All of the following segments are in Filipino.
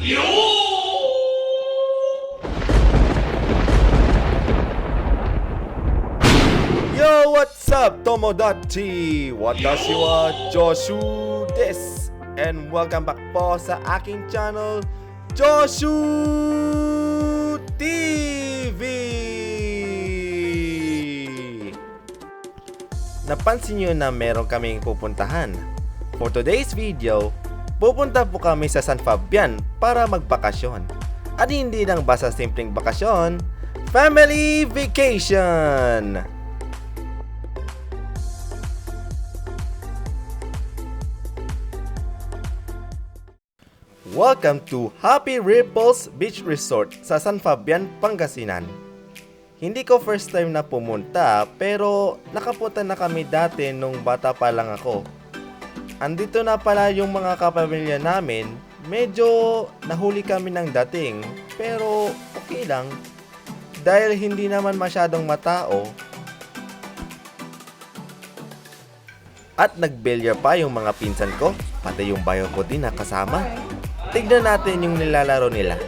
Yo, what's up, Tomodachi? Watashi wa Joshu desu. And welcome back po sa aking channel, Joshu TV! Napansin nyo na meron kaming pupuntahan. For today's video, pupunta po kami sa San Fabian para magbakasyon. At hindi lang basta simpleng bakasyon, family vacation! Welcome to Happy Ripples Beach Resort sa San Fabian, Pangasinan. Hindi ko first time na pumunta pero nakapunta na kami dati nung bata pa lang ako. Andito na pala yung mga kapamilya namin, medyo nahuli kami ng dating pero okay lang dahil hindi naman masyadong matao. At nagbilyar pa yung mga pinsan ko, pati yung bayo ko din nakasama. Tignan natin yung nilalaro nila.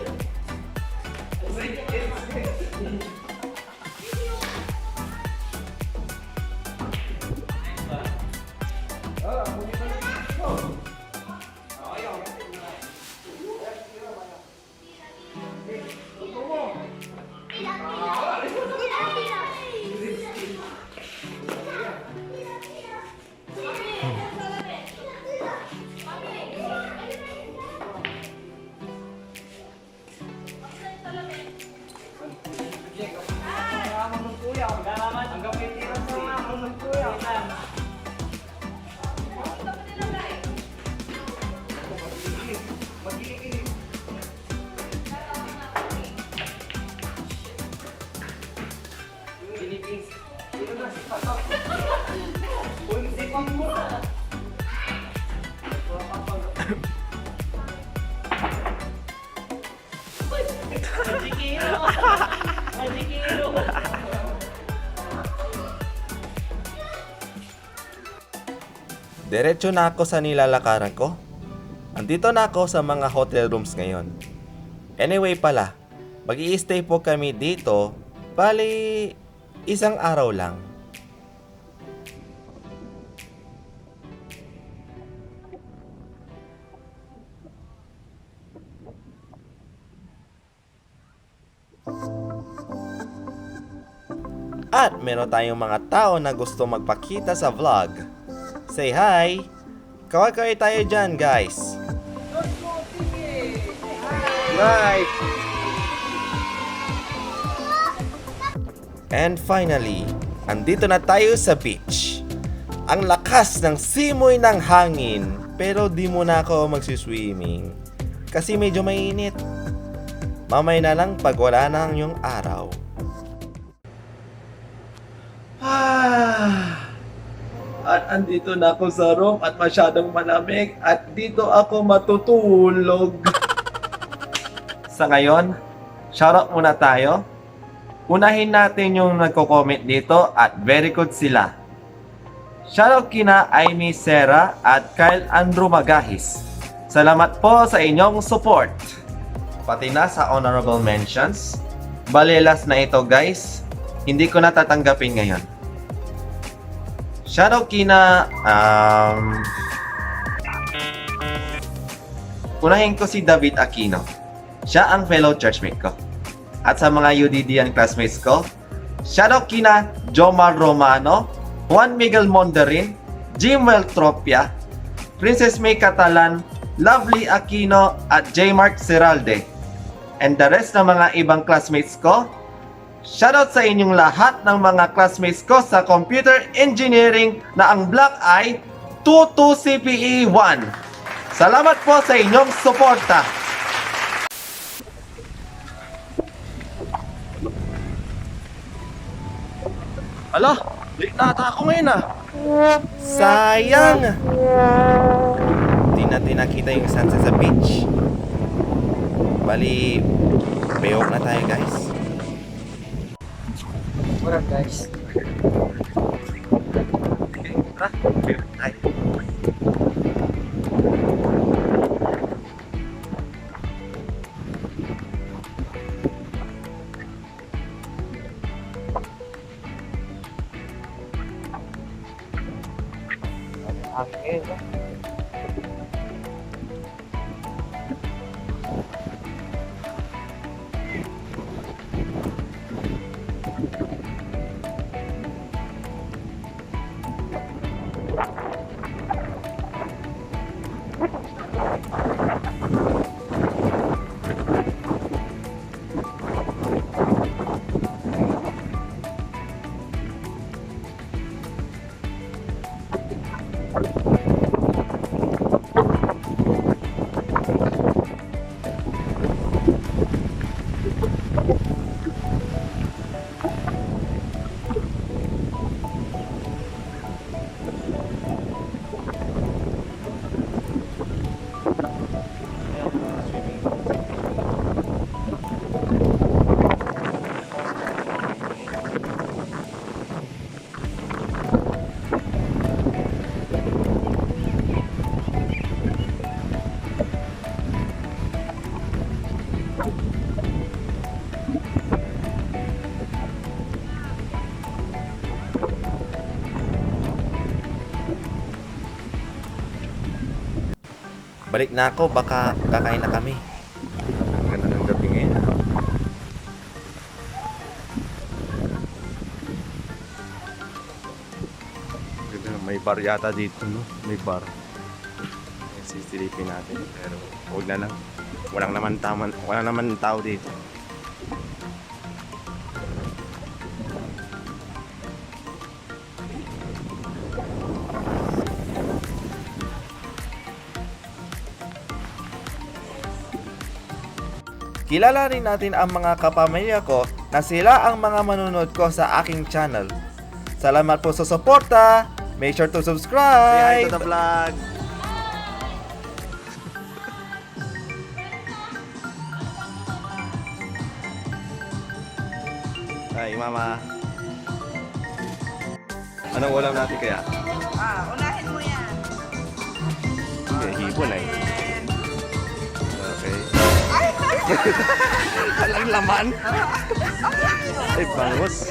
Diretso na ako sa nilalakaran ko. Andito na ako sa mga hotel rooms ngayon. Anyway pala, mag-i-stay po kami dito, bali isang araw lang. At meron tayong mga tao na gusto magpakita sa vlog. Say hi! Kaway-kaway tayo dyan, guys! Bye! And finally, andito na tayo sa beach. Ang lakas ng simoy ng hangin, pero di muna ako magsiswimming. Kasi medyo mainit. Mamay na lang pag wala na yung araw. At andito na ako sa room at masyadong malamig at dito ako matutulog. Sa ngayon, shoutout muna tayo. Unahin natin yung nagko-comment dito at very good sila. Shoutout kina Amy Serra at Kyle Andrew Magahis. Salamat po sa inyong support. Pati na sa honorable mentions. Balelas na ito guys. Hindi ko na tatanggapin ngayon. Shoutout kina unahin ko si David Aquino. Siya ang fellow churchmate ko. At sa mga UDDN classmates ko, shoutout kina Jomar Romano, Juan Miguel Monderin, Jimwell Tropia, Princess May Catalan, Lovely Aquino at J. Mark Seralde. And the rest ng mga ibang classmates ko, shoutout sa inyong lahat ng mga classmates ko sa computer engineering na ang block ay 22 CPE 1. Salamat po sa inyong suporta. Alo, late na ata ako ngayon ah. Sayang! Di natin nakita yung sunset sa beach. Bali, bayok na tayo guys. What up guys? Okay, tara, bayok tayo. Angin. Balik na ako, baka kakain na kami. Ganda ng gabi ngayon. Ganda, may bar yata dito, no? May bar. Sisilipin natin, pero huwag na lang. Walang naman tao dito. Kilala rin natin ang mga kapamilya ko na sila ang mga manunod ko sa aking channel. Salamat po sa suporta! Make sure to subscribe! Say hi to the vlog! Hi, Mama! Anong ulam natin kaya? Unahin mo yan. Okay, hipon eh. Okay. Walang laman. Ay, bangus.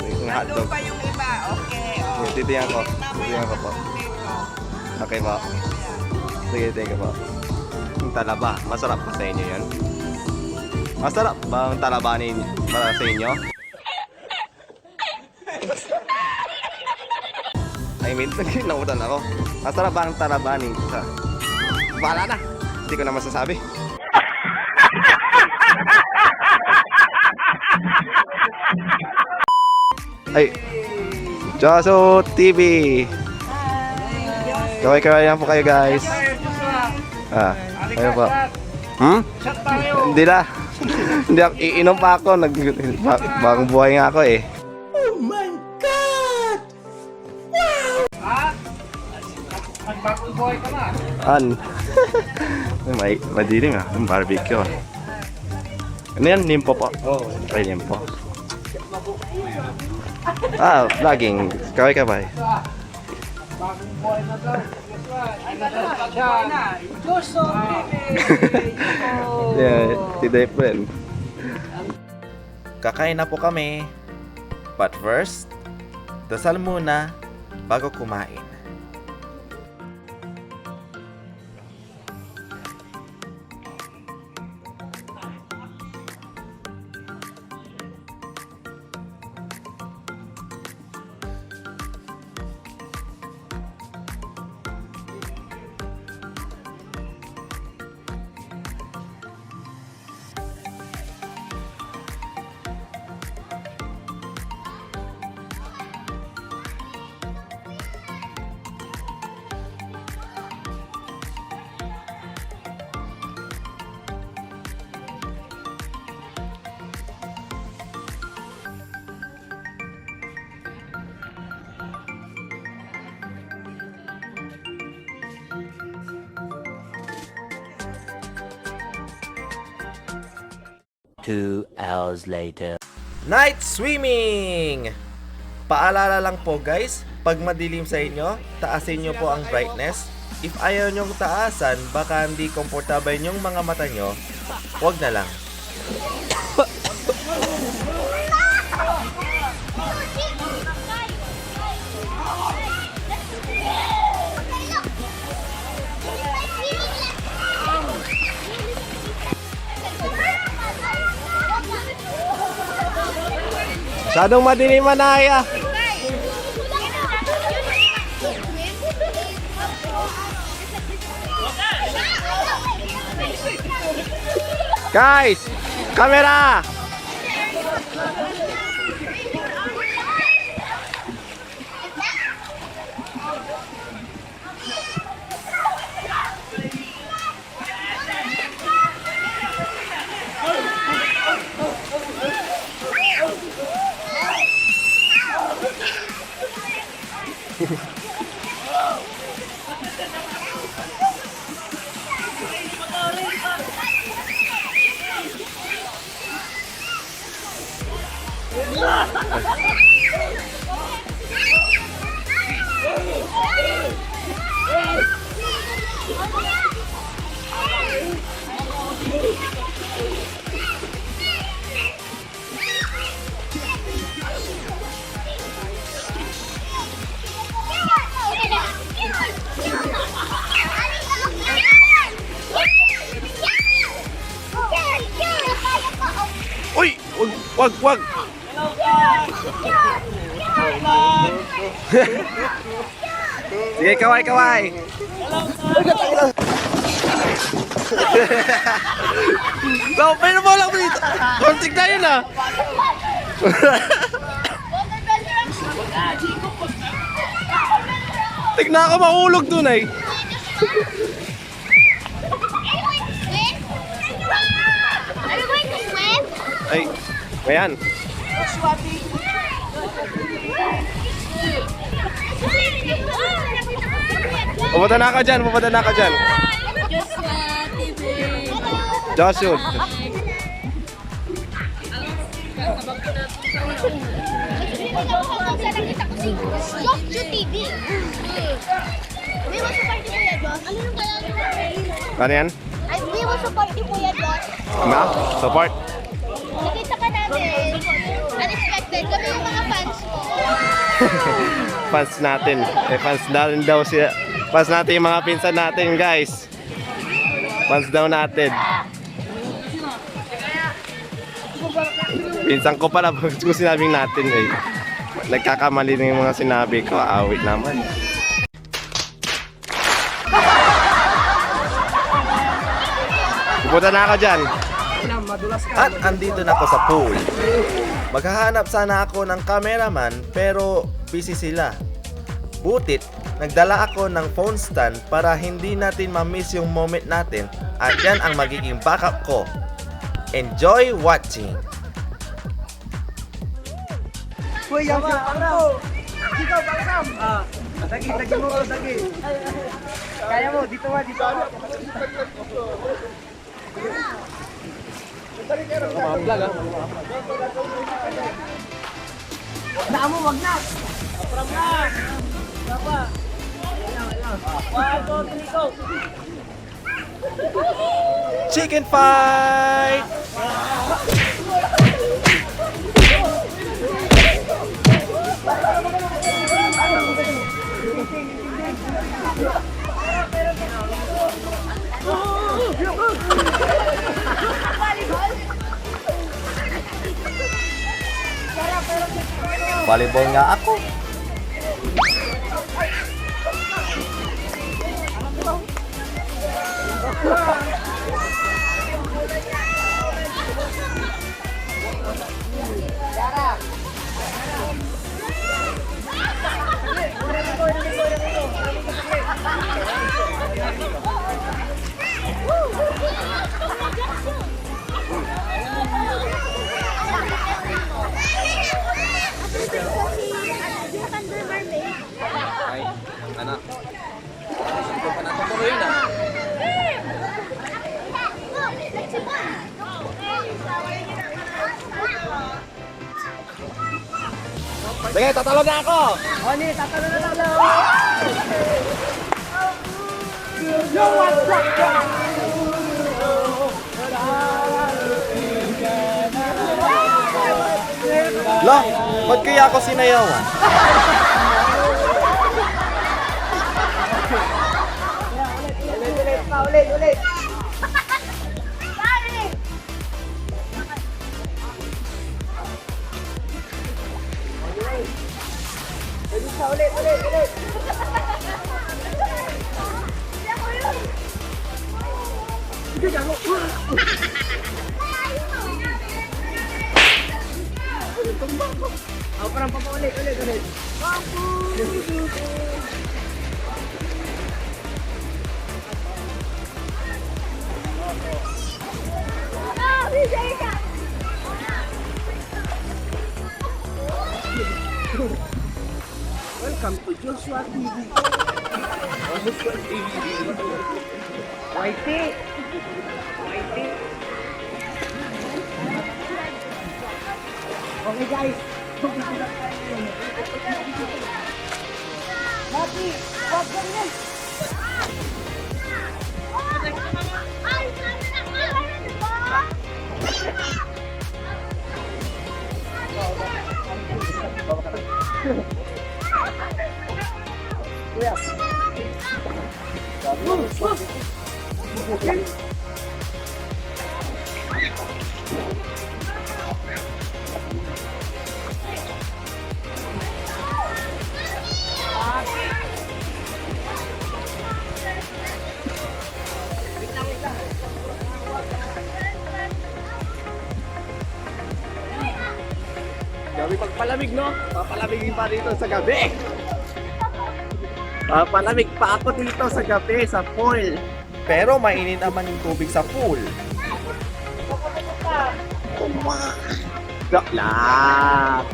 Ang hotdog. Pa yung iba. Okay. Titiyan ko. Titiyan ko po. Okay po. Sige, thank you po. Yung talaba, masarap pa sa inyo yan? Masarap ba ang talaba para sa inyo? I mean, nautan ako. Masarap ba ang talaba sa... Bahala na. Hindi ko na masasabi. Ay, Joso TV. Kaway-kaway yan po kayo guys. Ayun po. Hindi na. Hindi ako, iinom pa ako. Bagong buhay nga ako eh. Oh my God! Wow! Nagbagong buhay ka na. Madilim ah. Yung barbecue ah. Ano yan? Limpo po? Oo. Ay, limpo. Vlogging. Kaway-kaway. Bagong buhay na daw. Yan. Joso, Yeah, si Dave. Kakain na po kami. But first, dasal muna bago kumain. Two hours later. Night swimming! Paalala lang po guys, pag madilim sa inyo, taasin nyo po ang brightness. If ayaw nyong taasan, baka hindi komportable yung mga mata nyo, huwag na lang. Masyadong madilim Manaya. Guys, camera. Uy, wag. Sige, kaway. So, pero mo lang dito. Kontik na yun ah. Tignan ako mahulog dun eh. Are you going to swim? Ay, ayan. Pupunta na ako dyan. Joshua. Joshua TV. May was party ko yan, Josh. Ano yung kaya? Ano yan? Ay, may was party ko yan, Josh. Na? Support? Nakita ka natin. Unexpected. Kami yung mga fans ko. Fans natin. Fans natin daw siya. Fans natin yung mga pinsan natin, guys. Fans daw natin. Pinsan ko pala. Bakit ko sinabing natin eh. Nagkakamali na yung mga sinabi ko. Awit naman. Pupunta na ako dyan. At andito na ako sa pool. Maghahanap sana ako ng cameraman pero busy sila. Butit, nagdala ako ng phone stand para hindi natin ma-miss yung moment natin at yan ang magiging backup ko. Enjoy watching! Chicken fight! Volleyball nga ako. Sige, tatalo na ako! Lo, ba't kaya ako sinayawan? Ulit. Welcome to Joshua TV. Joshua TV. Whitey. Whitey. Okay guys. Mati, wag ganyan. Ay, ano na? Gabi pagpalamig, no? Papalamigin pa dito sa gabi. Papalamig pa ako dito sa gabi, sa pool. Pero mainit naman yung tubig sa pool. Gaklak!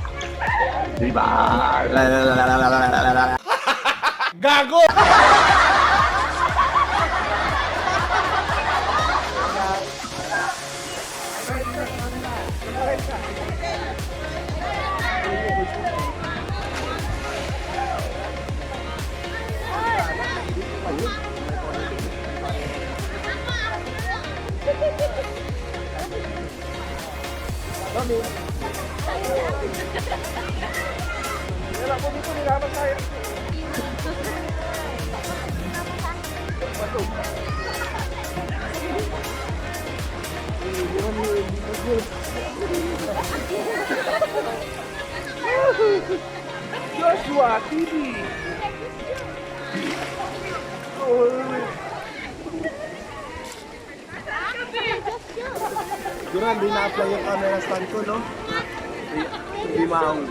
Diba? Gago! Joshua TV. Siguro hindi na-apply yung camera stand ko, no? Hindi maahon.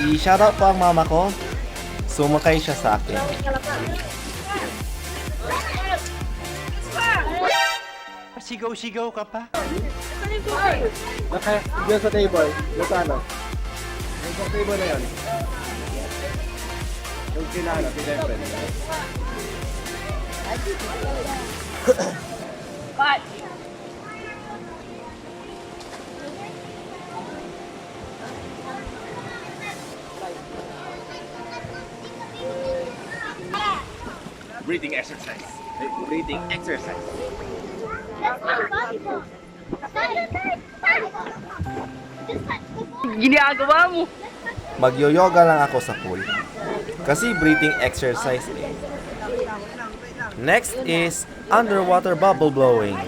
I-shoutout po ang mama ko. Sumakay siya sa akin. Sigaw-sigaw ka pa? Diyan sa table. Yung sa ano? Yung sa table na yun. Yung kinano, kinempre. Breathing exercise. Breathing exercise. Let's play volleyball. Ginagawa mo. Magyo-yoga lang ako sa pool. Kasi breathing exercise eh. Next is underwater bubble blowing.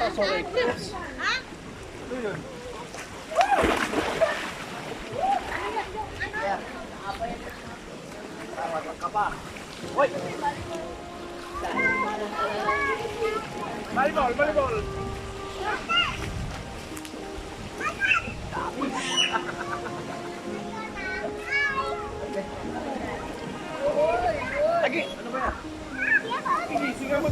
sorry. Volleyball, volleyball. Lagi, ano ba yan? Sige, sige mo.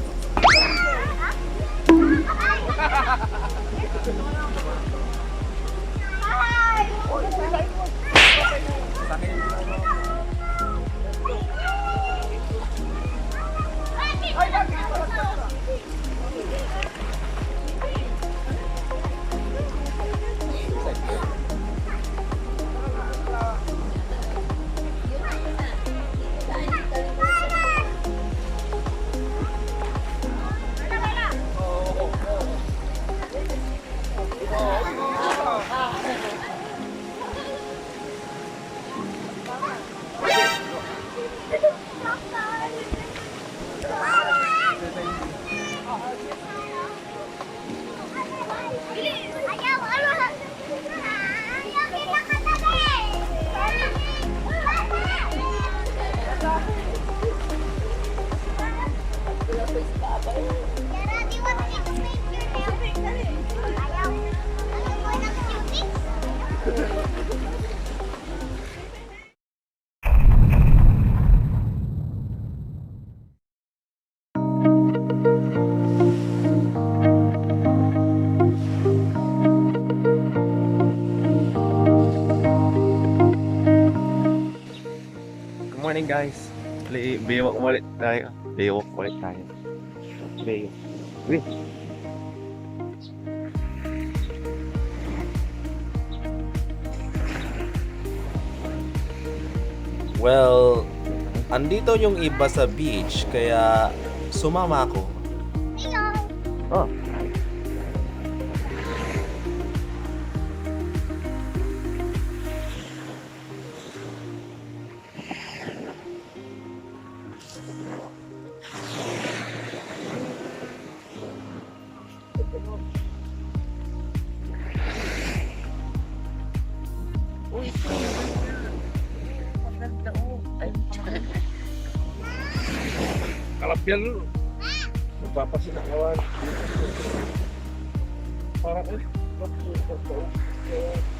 Ayaw, ayaw kita katabi. Yara, do you want me to paint your nails? Ayaw. Ayaw mo ng cuties? Good morning guys. Baywalk ulit tayo. Baywalk ulit tayo. Baywalk. Uy. Well, andito yung iba sa beach, kaya sumama ako. Oh. Kalapyan lo. Magpapasin ang kawan. Parang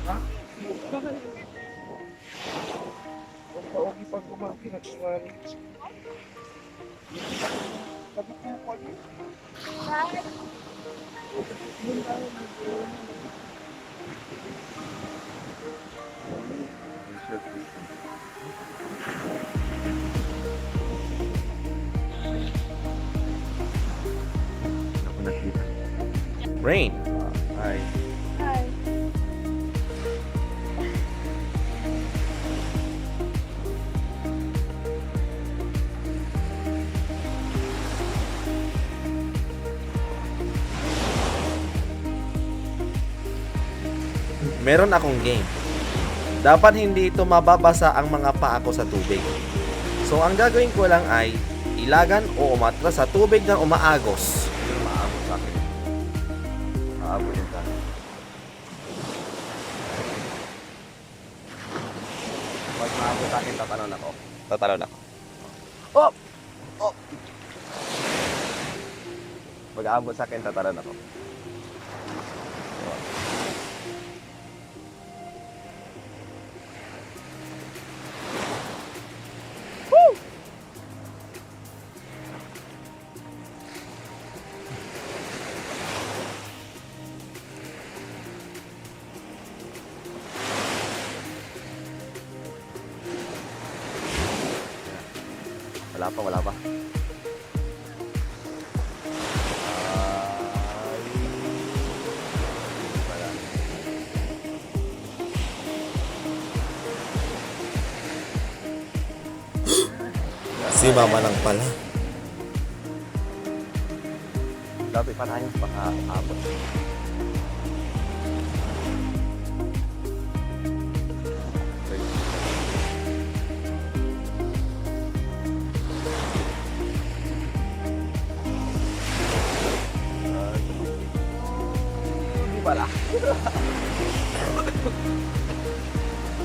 ha? Ang paugi pag kumakin at kumari. Sabi ko po niyo. Ako nakita. Rain. Hi. Meron akong game. Dapat hindi ito mababasa ang mga paa ko sa tubig. So ang gagawin ko lang ay ilagan o umatras sa tubig na umaagos. Maabot sa akin. Maabot yun sa akin. Pag maabot sa akin, tatalon ako. Tatalon ako. Oh! Oh! Pag aabot sa akin, tatalon ako. Wala pa. Wala. Si mama lang pala. Dapat pa tayo baka abot. pala.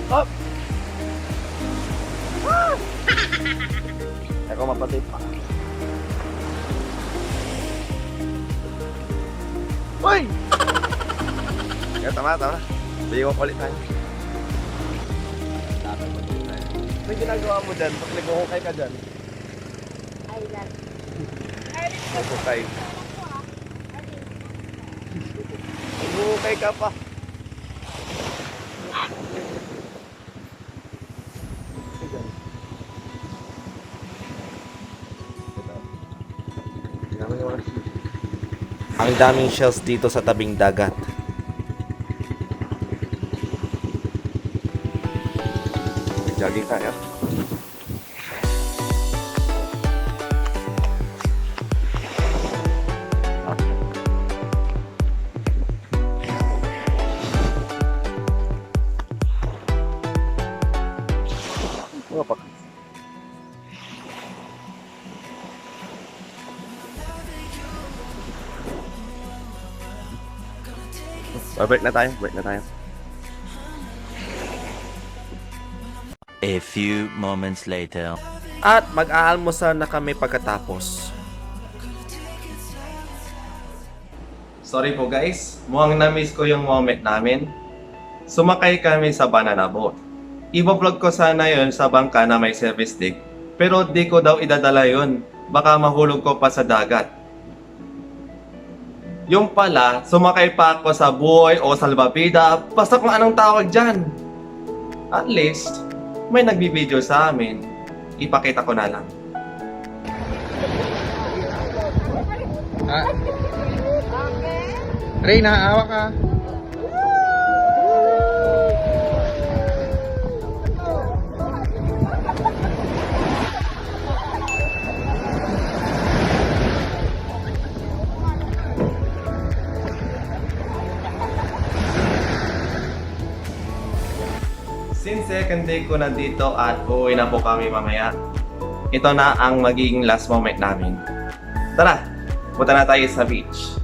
Hop! Ako mapatay pa. Uy! Kaya tama. Biwan ulit tayo. May ginagawa mo dyan? Pag nag-uhukay ka dyan. Nagkukay. Nag-uhukay ka pa. Ang daming shells dito sa tabing dagat. Jogging tayo. Apa? Break na tayo. A few moments later. At mag-aalmusal na kami pagkatapos. Sorry po guys, mukhang na-miss ko yung moment namin. Sumakay kami sa banana boat. Iba-vlog ko sana yon sa bangka na may service stick, pero di ko daw idadala yon. Baka mahulog ko pa sa dagat. Yung pala, sumakay pa ako sa buoy o salbabida, basta kung anong tawag dyan. At least, may nagbibideo sa amin. Ipakita ko na lang. Ray, nakaawa ka. Since second day ko na dito at uuwi na po kami mamaya, ito na ang magiging last moment namin. Tara, punta na tayo sa beach.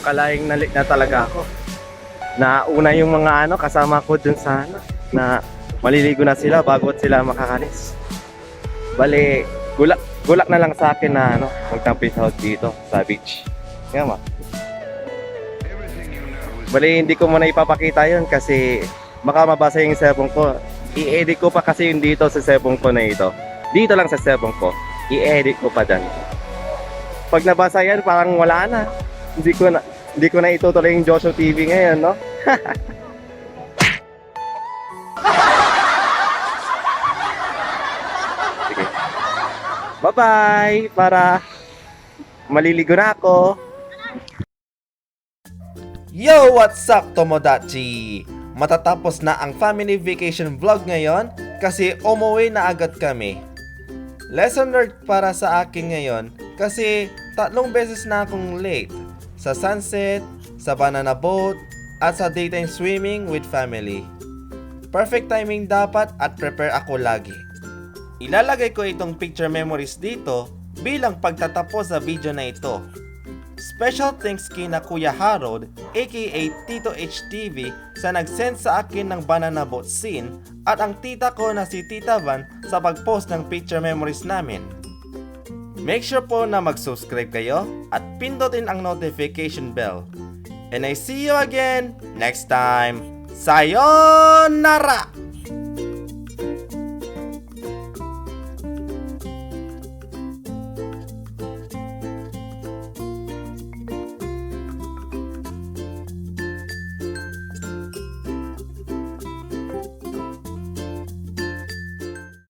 Akalaing nalik na talaga ako. Nauna yung mga kasama ko dun sa na maliligo na sila bago sila makakalis. Bale, gulak na lang sa akin na magtampis ako dito sa beach. Nga ma. Bale, hindi ko muna ipapakita yun kasi baka mabasa yung cellphone ko. I-edit ko pa kasi yung dito sa cellphone ko na ito. Dito lang sa cellphone ko. I-edit ko pa dyan. Pag nabasa yan, parang wala na. Hindi ko na itutuloy yung Joshua TV ngayon, no? Sige. Bye-bye! Para maliligo na ako. Yo! What's up, Tomodachi? Matatapos na ang family vacation vlog ngayon kasi umuwi na agad kami. Lesson learned para sa akin ngayon kasi 3 beses na akong late. Sa sunset, sa banana boat, at sa daytime swimming with family. Perfect timing dapat at prepare ako lagi. Ilalagay ko itong picture memories dito bilang pagtatapos sa video na ito. Special thanks kina Kuya Harold aka Tito HTV sa nag-send sa akin ng banana boat scene at ang tita ko na si Tita Van sa pag-post ng picture memories namin. Make sure po na mag-subscribe kayo at pindutin ang notification bell. And I see you again next time. Sayonara!